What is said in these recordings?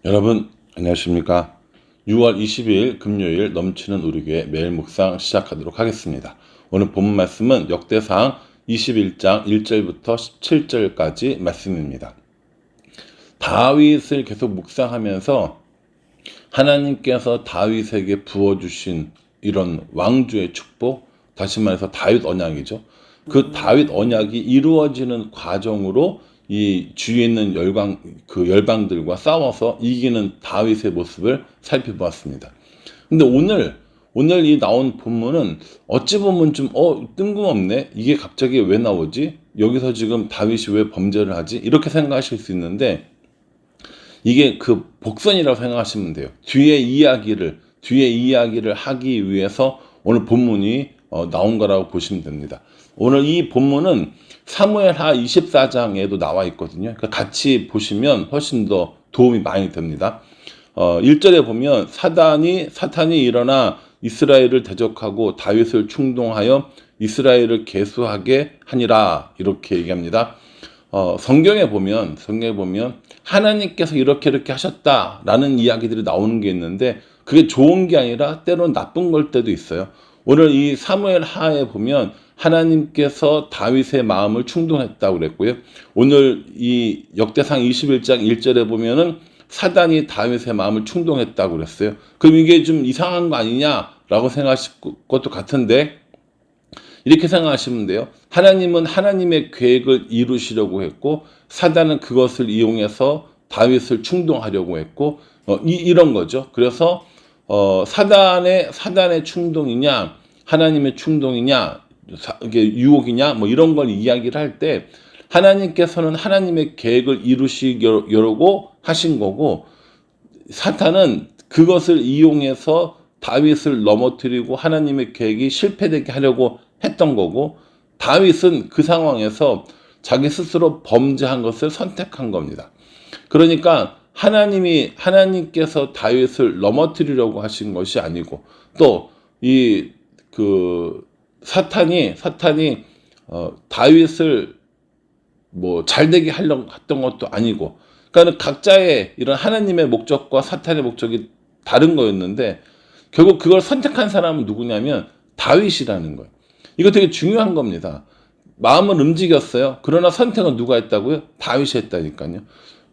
여러분 안녕하십니까? 6월 22일 금요일 넘치는 우리 교회 매일 묵상 시작하도록 하겠습니다. 오늘 본문 말씀은 역대상 21장 1절부터 17절까지 말씀입니다. 다윗을 계속 묵상하면서 하나님께서 다윗에게 부어주신 이런 왕조의 축복, 다시 말해서 다윗 언약이죠. 그 다윗 언약이 이루어지는 과정으로 이 주위에 있는 열방들과 싸워서 이기는 다윗의 모습을 살펴보았습니다. 근데 오늘 이 나온 본문은 어찌 보면 좀 뜬금없네. 이게 갑자기 왜 나오지? 여기서 지금 다윗이 왜 범죄를 하지? 이렇게 생각하실 수 있는데 이게 그 복선이라고 생각하시면 돼요. 뒤에 이야기를 하기 위해서 오늘 본문이 나온 거라고 보시면 됩니다. 오늘 이 본문은 사무엘하 24장에도 나와 있거든요. 그러니까 같이 보시면 훨씬 더 도움이 많이 됩니다. 1절에 보면 사탄이 일어나 이스라엘을 대적하고 다윗을 충동하여 이스라엘을 계수하게 하니라 이렇게 얘기합니다. 성경에 보면 하나님께서 이렇게 하셨다라는 이야기들이 나오는 게 있는데 그게 좋은 게 아니라 때로는 나쁜 걸 때도 있어요. 오늘 이 사무엘하에 보면 하나님께서 다윗의 마음을 충동했다고 그랬고요. 오늘 이 역대상 21장 1절에 보면은 사단이 다윗의 마음을 충동했다고 그랬어요. 그럼 이게 좀 이상한 거 아니냐라고 생각하실 것도 같은데 이렇게 생각하시면 돼요. 하나님은 하나님의 계획을 이루시려고 했고 사단은 그것을 이용해서 다윗을 충동하려고 했고 이런 거죠. 그래서 사단의 충동이냐 하나님의 충동이냐 이게 유혹이냐 뭐 이런 걸 이야기를 할 때 하나님께서는 하나님의 계획을 이루시려고 하신 거고 사탄은 그것을 이용해서 다윗을 넘어뜨리고 하나님의 계획이 실패되게 하려고 했던 거고 다윗은 그 상황에서 자기 스스로 범죄한 것을 선택한 겁니다. 그러니까 하나님께서 다윗을 넘어뜨리려고 하신 것이 아니고 또 사탄이 다윗을 뭐 잘되게 하려고 했던 것도 아니고 그러니까 각자의 이런 하나님의 목적과 사탄의 목적이 다른 거였는데 결국 그걸 선택한 사람은 누구냐면 다윗이라는 거예요. 이거 되게 중요한 겁니다. 마음은 움직였어요. 그러나 선택은 누가 했다고요? 다윗이 했다니까요.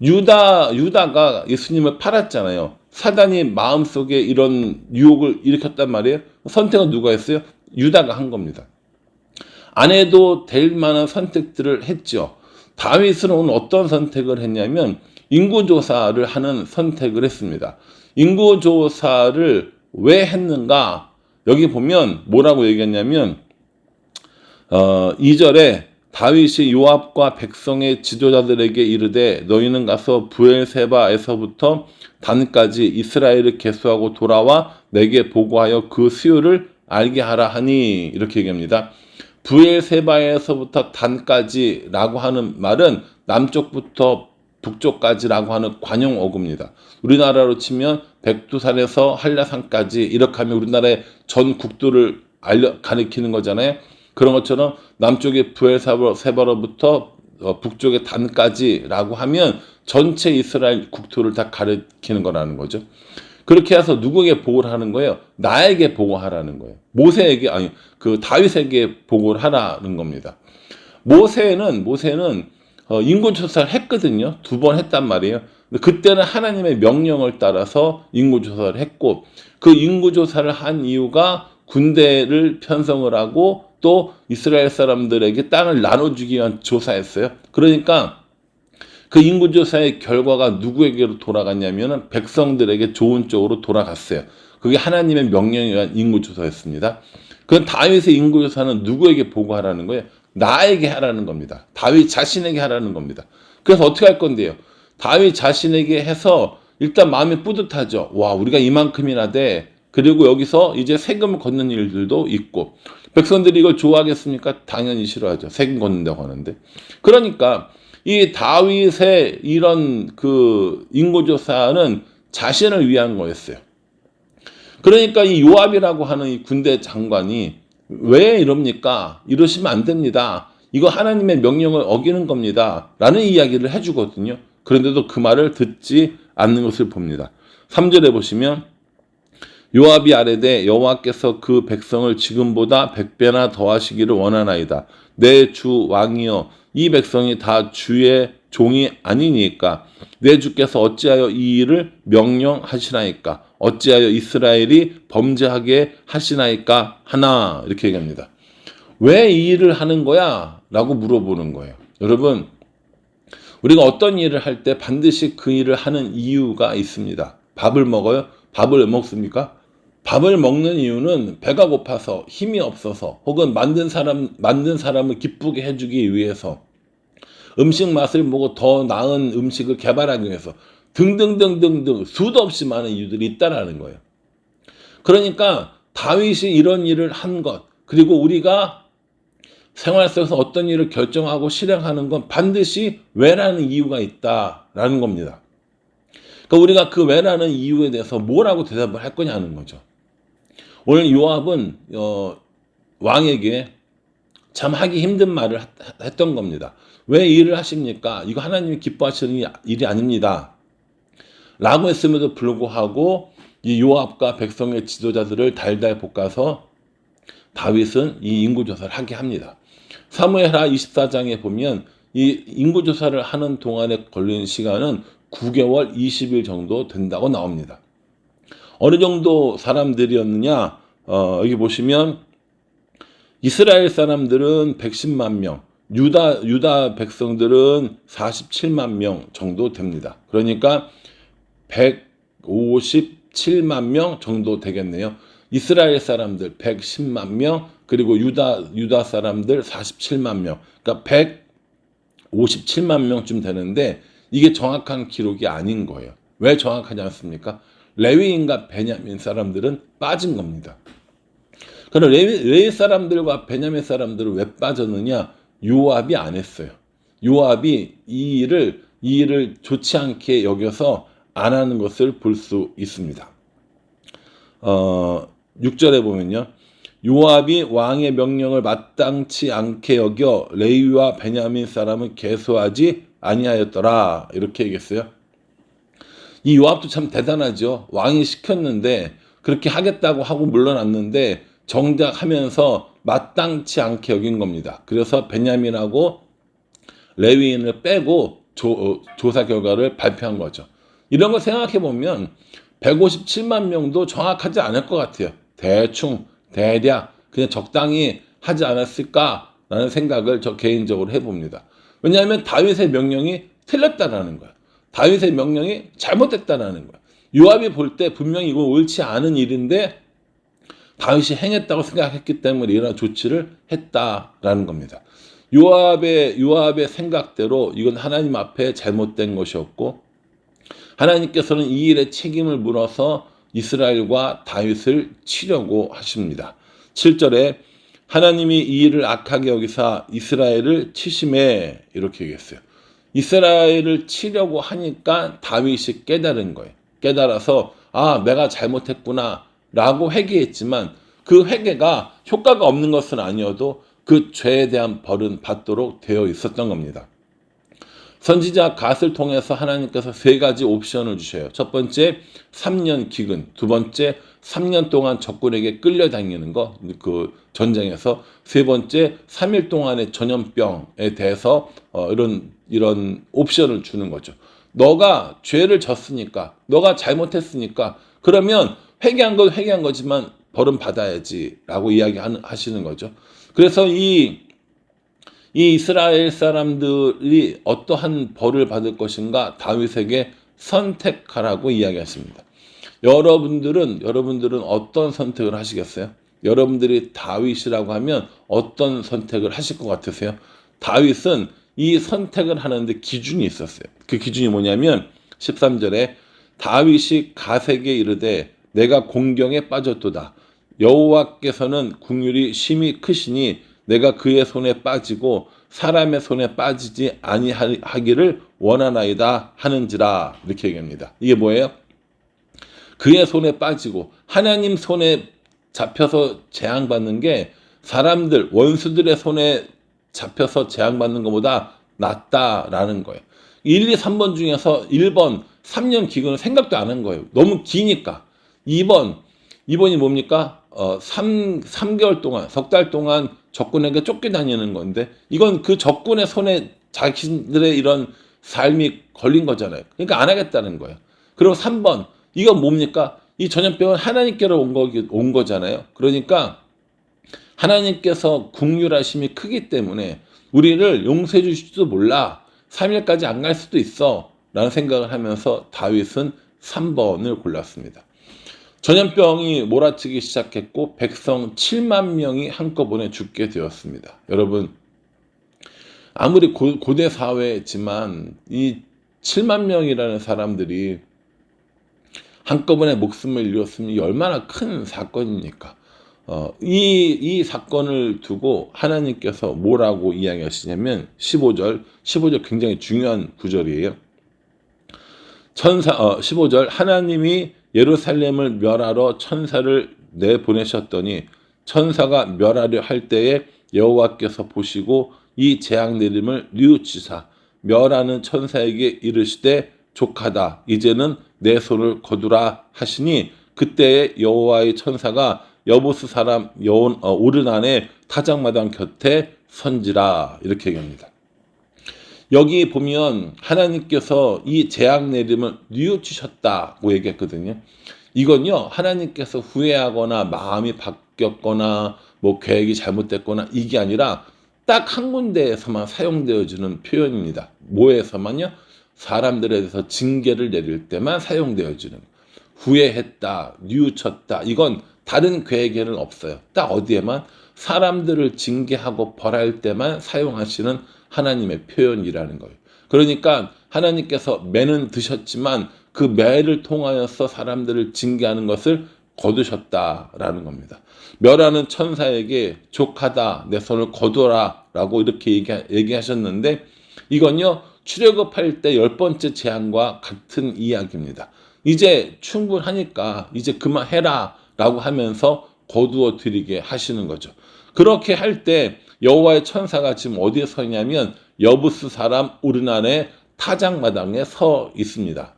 유다가 예수님을 팔았잖아요. 사단이 마음속에 이런 유혹을 일으켰단 말이에요. 선택은 누가 했어요? 유다가 한 겁니다. 안 해도 될 만한 선택들을 했죠. 다윗은 오늘 어떤 선택을 했냐면 인구조사를 하는 선택을 했습니다. 인구조사를 왜 했는가? 여기 보면 뭐라고 얘기했냐면 2절에 다윗이 요압과 백성의 지도자들에게 이르되 너희는 가서 브엘세바에서부터 단까지 이스라엘을 계수하고 돌아와 내게 보고하여 그 수요를 알게 하라 하니 이렇게 얘기합니다. 브엘세바에서부터 단까지라고 하는 말은 남쪽부터 북쪽까지라고 하는 관용 어구입니다. 우리나라로 치면 백두산에서 한라산까지 이렇게 하면 우리나라의 전 국도를 가리키는 거잖아요. 그런 것처럼 남쪽의 브엘세바로부터 북쪽의 단까지라고 하면 전체 이스라엘 국토를 다 가리키는 거라는 거죠. 그렇게 해서 누구에게 보고를 하는 거예요? 나에게 보고하라는 거예요. 다윗에게 보고를 하라는 겁니다. 모세는 인구조사를 했거든요. 2번 했단 말이에요. 그때는 하나님의 명령을 따라서 인구조사를 했고 그 인구조사를 한 이유가 군대를 편성을 하고 또 이스라엘 사람들에게 땅을 나눠주기 위한 조사였어요. 그러니까 그 인구조사의 결과가 누구에게로 돌아갔냐면 백성들에게 좋은 쪽으로 돌아갔어요. 그게 하나님의 명령에 의한 인구조사였습니다. 그건 다윗의 인구조사는 누구에게 보고하라는 거예요? 나에게 하라는 겁니다. 다윗 자신에게 하라는 겁니다. 그래서 어떻게 할 건데요? 다윗 자신에게 해서 일단 마음이 뿌듯하죠. 와, 우리가 이만큼이나 돼. 그리고 여기서 이제 세금을 걷는 일들도 있고 백성들이 이걸 좋아하겠습니까? 당연히 싫어하죠. 세금 걷는다고 하는데. 그러니까 이 다윗의 이런 인구조사는 자신을 위한 거였어요. 그러니까 이 요압이라고 하는 이 군대 장관이 왜 이럽니까? 이러시면 안 됩니다. 이거 하나님의 명령을 어기는 겁니다. 라는 이야기를 해주거든요. 그런데도 그 말을 듣지 않는 것을 봅니다. 3절에 보시면 요압이 아뢰되 여호와께서 그 백성을 지금보다 100배나 더하시기를 원하나이다. 내 주 왕이여 이 백성이 다 주의 종이 아니니까 내 주께서 어찌하여 이 일을 명령하시나이까 어찌하여 이스라엘이 범죄하게 하시나이까 하나 이렇게 얘기합니다. 왜 이 일을 하는 거야? 라고 물어보는 거예요. 여러분 우리가 어떤 일을 할 때 반드시 그 일을 하는 이유가 있습니다. 밥을 먹어요? 밥을 왜 먹습니까? 밥을 먹는 이유는 배가 고파서 힘이 없어서 혹은 만든 사람을 기쁘게 해주기 위해서 음식 맛을 보고 더 나은 음식을 개발하기 위해서 등등등등등 수도 없이 많은 이유들이 있다라는 거예요. 그러니까 다윗이 이런 일을 한 것 그리고 우리가 생활 속에서 어떤 일을 결정하고 실행하는 건 반드시 왜라는 이유가 있다라는 겁니다. 그러니까 우리가 그 왜라는 이유에 대해서 뭐라고 대답을 할 거냐는 거죠. 오늘 요압은 왕에게 참 하기 힘든 말을 했던 겁니다. 왜 이 일을 하십니까? 이거 하나님이 기뻐하시는 일이 아닙니다. 라고 했음에도 불구하고 이 요압과 백성의 지도자들을 달달 볶아서 다윗은 이 인구조사를 하게 합니다. 사무엘하 24장에 보면 이 인구조사를 하는 동안에 걸리는 시간은 9개월 20일 정도 된다고 나옵니다. 어느 정도 사람들이었느냐? 여기 보시면 이스라엘 사람들은 110만 명, 유다 백성들은 47만 명 정도 됩니다. 그러니까 157만 명 정도 되겠네요. 이스라엘 사람들 110만 명, 그리고 유다 사람들 47만 명, 그러니까 157만 명쯤 되는데 이게 정확한 기록이 아닌 거예요. 왜 정확하지 않습니까? 레위인과 베냐민 사람들은 빠진 겁니다. 그럼 레위 사람들과 베냐민 사람들은 왜 빠졌느냐? 요압이 안 했어요. 요압이 이 일을 좋지 않게 여겨서 안 하는 것을 볼 수 있습니다. 6절에 보면요. 요압이 왕의 명령을 마땅치 않게 여겨 레위와 베냐민 사람은 계수하지 아니하였더라. 이렇게 얘기했어요. 이 요압도 참 대단하죠. 왕이 시켰는데 그렇게 하겠다고 하고 물러났는데 정작 하면서 마땅치 않게 여긴 겁니다. 그래서 베냐민하고 레위인을 빼고 조사 결과를 발표한 거죠. 이런 거 생각해 보면 157만 명도 정확하지 않을 것 같아요. 대충 대략 그냥 적당히 하지 않았을까라는 생각을 저 개인적으로 해봅니다. 왜냐하면 다윗의 명령이 틀렸다라는 거야. 다윗의 명령이 잘못됐다라는 거야. 요압이 볼 때 분명히 이거 옳지 않은 일인데 다윗이 행했다고 생각했기 때문에 이런 조치를 했다라는 겁니다. 요압의 생각대로 이건 하나님 앞에 잘못된 것이었고 하나님께서는 이 일에 책임을 물어서 이스라엘과 다윗을 치려고 하십니다. 7절에 하나님이 이 일을 악하게 여기사 이스라엘을 치심해 이렇게 얘기했어요. 이스라엘을 치려고 하니까 다윗이 깨달은 거예요. 깨달아서 내가 잘못했구나 라고 회개했지만 그 회개가 효과가 없는 것은 아니어도 그 죄에 대한 벌은 받도록 되어 있었던 겁니다. 선지자 갓을 통해서 하나님께서 3가지 옵션을 주셔요. 첫 번째 3년 기근, 두 번째 3년 동안 적군에게 끌려다니는 거, 그 전쟁에서, 세 번째 3일 동안의 전염병에 대해서 이런 옵션을 주는 거죠. 너가 죄를 졌으니까, 너가 잘못했으니까 그러면 회개한 건 회개한 거지만 벌은 받아야지라고 이야기하시는 거죠. 그래서 이 이스라엘 사람들이 어떠한 벌을 받을 것인가 다윗에게 선택하라고 이야기했습니다. 여러분들은 어떤 선택을 하시겠어요? 여러분들이 다윗이라고 하면 어떤 선택을 하실 것 같으세요? 다윗은 이 선택을 하는데 기준이 있었어요. 그 기준이 뭐냐면 13절에 다윗이 갓에게 이르되 내가 공경에 빠졌도다. 여호와께서는 긍휼이 심히 크시니 내가 그의 손에 빠지고 사람의 손에 빠지지 아니하기를 원하나이다 하는지라 이렇게 얘기합니다. 이게 뭐예요? 그의 손에 빠지고 하나님 손에 잡혀서 재앙받는 게 사람들 원수들의 손에 잡혀서 재앙받는 것보다 낫다라는 거예요. 1, 2, 3번 중에서 1번 3년 기간은 생각도 안 한 거예요. 너무 기니까. 2번이 뭡니까? 3개월 동안, 석 달 동안 적군에게 쫓겨다니는 건데, 이건 그 적군의 손에 자신들의 이런 삶이 걸린 거잖아요. 그러니까 안 하겠다는 거예요. 그리고 3번, 이건 뭡니까? 이 전염병은 하나님께로 온 거잖아요. 그러니까 하나님께서 긍휼하심이 크기 때문에 우리를 용서해 주실지도 몰라. 3일까지 안 갈 수도 있어. 라는 생각을 하면서 다윗은 3번을 골랐습니다. 전염병이 몰아치기 시작했고 백성 7만 명이 한꺼번에 죽게 되었습니다. 여러분, 아무리 고대 사회지만 이 7만 명이라는 사람들이 한꺼번에 목숨을 잃었으면 얼마나 큰 사건입니까? 이 사건을 두고 하나님께서 뭐라고 이야기하시냐면 15절 굉장히 중요한 구절이에요. 15절, 하나님이 예루살렘을 멸하러 천사를 내보내셨더니 천사가 멸하려 할 때에 여호와께서 보시고 이 재앙 내림을 뉘우치사 멸하는 천사에게 이르시되 족하다, 이제는 내 손을 거두라 하시니 그때에 여호와의 천사가 여부스 사람 오르난의 타작마당 곁에 선지라, 이렇게 얘기합니다. 여기 보면 하나님께서 이 재앙 내림을 뉘우치셨다고 얘기했거든요. 이건요, 하나님께서 후회하거나 마음이 바뀌었거나 뭐 계획이 잘못됐거나 이게 아니라 딱 한 군데에서만 사용되어지는 표현입니다. 뭐에서만요? 사람들에 대해서 징계를 내릴 때만 사용되어지는. 후회했다, 뉘우쳤다, 이건 다른 계획에는 없어요. 딱 어디에만 사람들을 징계하고 벌할 때만 사용하시는 하나님의 표현이라는 거예요. 그러니까 하나님께서 매는 드셨지만 그 매를 통하여서 사람들을 징계하는 것을 거두셨다라는 겁니다. 멸하는 천사에게 족하다, 내 손을 거두라 라고 이렇게 얘기하셨는데, 이건요, 출애굽할 때 10번째 재앙과 같은 이야기입니다. 이제 충분하니까 이제 그만해라 라고 하면서 거두어 드리게 하시는 거죠. 그렇게 할 때 여호와의 천사가 지금 어디에 서 있냐면 여부스 사람 오르난의 타작마당에 서 있습니다.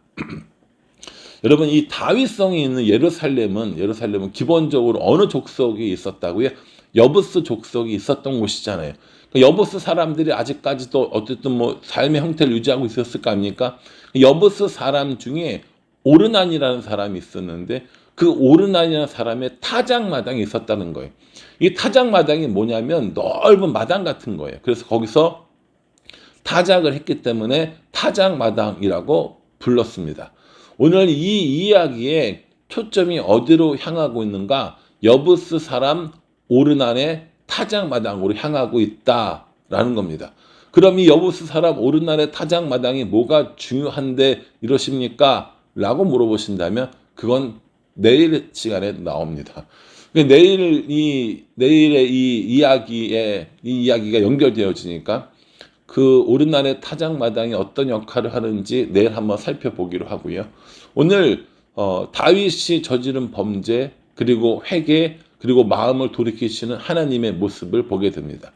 여러분, 이 다윗성이 있는 예루살렘은 기본적으로 어느 족속이 있었다고요? 여부스 족속이 있었던 곳이잖아요. 여부스 사람들이 아직까지도 어쨌든 뭐 삶의 형태를 유지하고 있었을 거 아닙니까? 여부스 사람 중에 오르난이라는 사람이 있었는데 그 오르난이라는 사람의 타작마당이 있었다는 거예요. 이 타작마당이 뭐냐면 넓은 마당 같은 거예요. 그래서 거기서 타작을 했기 때문에 타작마당이라고 불렀습니다. 오늘 이 이야기의 초점이 어디로 향하고 있는가? 여부스 사람 오르난의 타작마당으로 향하고 있다라는 겁니다. 그럼 이 여부스 사람 오르난의 타작마당이 뭐가 중요한데 이러십니까? 라고 물어보신다면 그건 내일 시간에 나옵니다. 내일의 이 이야기가 연결되어지니까 그 오르난의 타작마당이 어떤 역할을 하는지 내일 한번 살펴보기로 하고요. 오늘 다윗이 저지른 범죄, 그리고 회개, 그리고 마음을 돌이키시는 하나님의 모습을 보게 됩니다.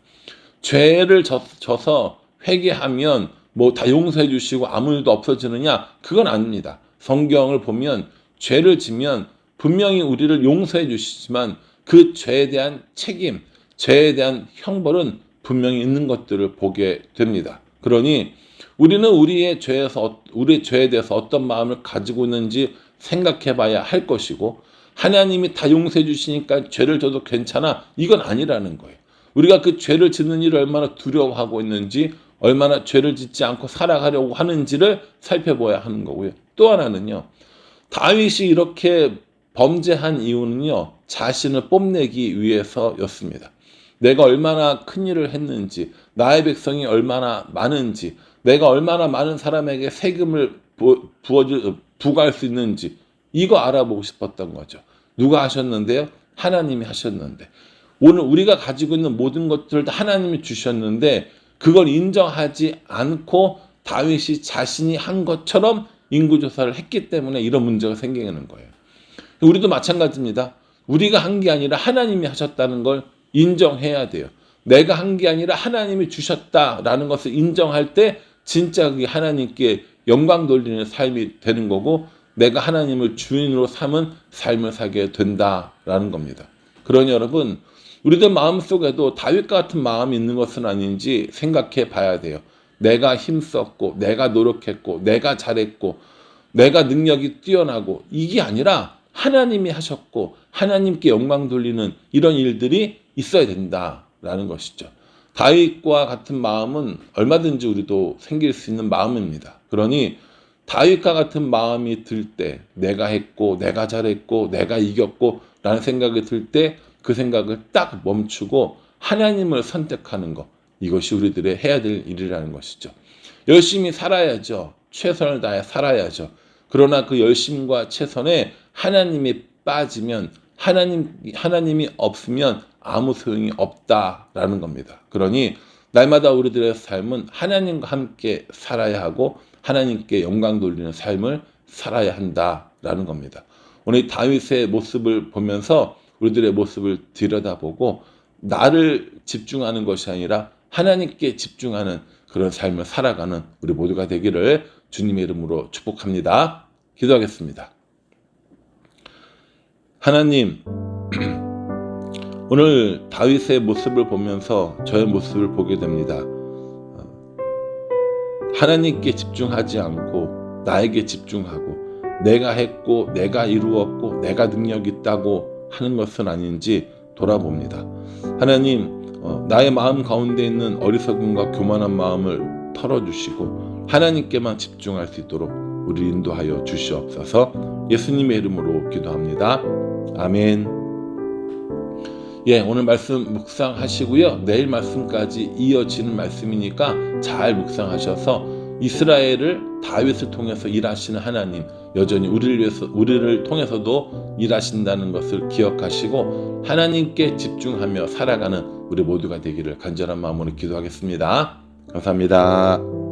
죄를 져서 회개하면 뭐 다 용서해 주시고 아무 일도 없어지느냐? 그건 아닙니다. 성경을 보면 죄를 지면 분명히 우리를 용서해 주시지만 그 죄에 대한 책임, 죄에 대한 형벌은 분명히 있는 것들을 보게 됩니다. 그러니 우리는 우리의 죄에 대해서 어떤 마음을 가지고 있는지 생각해 봐야 할 것이고, 하나님이 다 용서해 주시니까 죄를 져도 괜찮아, 이건 아니라는 거예요. 우리가 그 죄를 짓는 일을 얼마나 두려워하고 있는지, 얼마나 죄를 짓지 않고 살아가려고 하는지를 살펴봐야 하는 거고요. 또 하나는요, 다윗이 이렇게 범죄한 이유는요, 자신을 뽐내기 위해서였습니다. 내가 얼마나 큰 일을 했는지, 나의 백성이 얼마나 많은지, 내가 얼마나 많은 사람에게 세금을 부과할 수 있는지, 이거 알아보고 싶었던 거죠. 누가 하셨는데요? 하나님이 하셨는데. 오늘 우리가 가지고 있는 모든 것들을 다 하나님이 주셨는데 그걸 인정하지 않고 다윗이 자신이 한 것처럼 인구조사를 했기 때문에 이런 문제가 생기는 거예요. 우리도 마찬가지입니다. 우리가 한 게 아니라 하나님이 하셨다는 걸 인정해야 돼요. 내가 한 게 아니라 하나님이 주셨다라는 것을 인정할 때 진짜 그게 하나님께 영광 돌리는 삶이 되는 거고 내가 하나님을 주인으로 삼은 삶을 살게 된다라는 겁니다. 그러니 여러분, 우리들 마음속에도 다윗과 같은 마음이 있는 것은 아닌지 생각해 봐야 돼요. 내가 힘썼고 내가 노력했고 내가 잘했고 내가 능력이 뛰어나고 이게 아니라 하나님이 하셨고 하나님께 영광 돌리는 이런 일들이 있어야 된다라는 것이죠. 다윗과 같은 마음은 얼마든지 우리도 생길 수 있는 마음입니다. 그러니 다윗과 같은 마음이 들 때 내가 했고 내가 잘했고 내가 이겼고 라는 생각이 들 때 그 생각을 딱 멈추고 하나님을 선택하는 것, 이것이 우리들의 해야 될 일이라는 것이죠. 열심히 살아야죠. 최선을 다해 살아야죠. 그러나 그 열심과 최선에 하나님이 빠지면 하나님이 없으면 아무 소용이 없다라는 겁니다. 그러니 날마다 우리들의 삶은 하나님과 함께 살아야 하고 하나님께 영광 돌리는 삶을 살아야 한다라는 겁니다. 오늘 다윗의 모습을 보면서 우리들의 모습을 들여다보고 나를 집중하는 것이 아니라 하나님께 집중하는 그런 삶을 살아가는 우리 모두가 되기를 주님의 이름으로 축복합니다. 기도하겠습니다. 하나님, 오늘 다윗의 모습을 보면서 저의 모습을 보게 됩니다. 하나님께 집중하지 않고 나에게 집중하고 내가 했고 내가 이루었고 내가 능력 있다고 하는 것은 아닌지 돌아봅니다. 하나님, 나의 마음 가운데 있는 어리석음과 교만한 마음을 털어주시고 하나님께만 집중할 수 있도록 우리 인도하여 주시옵소서. 예수님의 이름으로 기도합니다. 아멘. 오늘 말씀 묵상하시고요. 내일 말씀까지 이어지는 말씀이니까 잘 묵상하셔서 이스라엘을 다윗을 통해서 일하시는 하나님, 여전히 우리를 통해서도 일하신다는 것을 기억하시고 하나님께 집중하며 살아가는 우리 모두가 되기를 간절한 마음으로 기도하겠습니다. 감사합니다.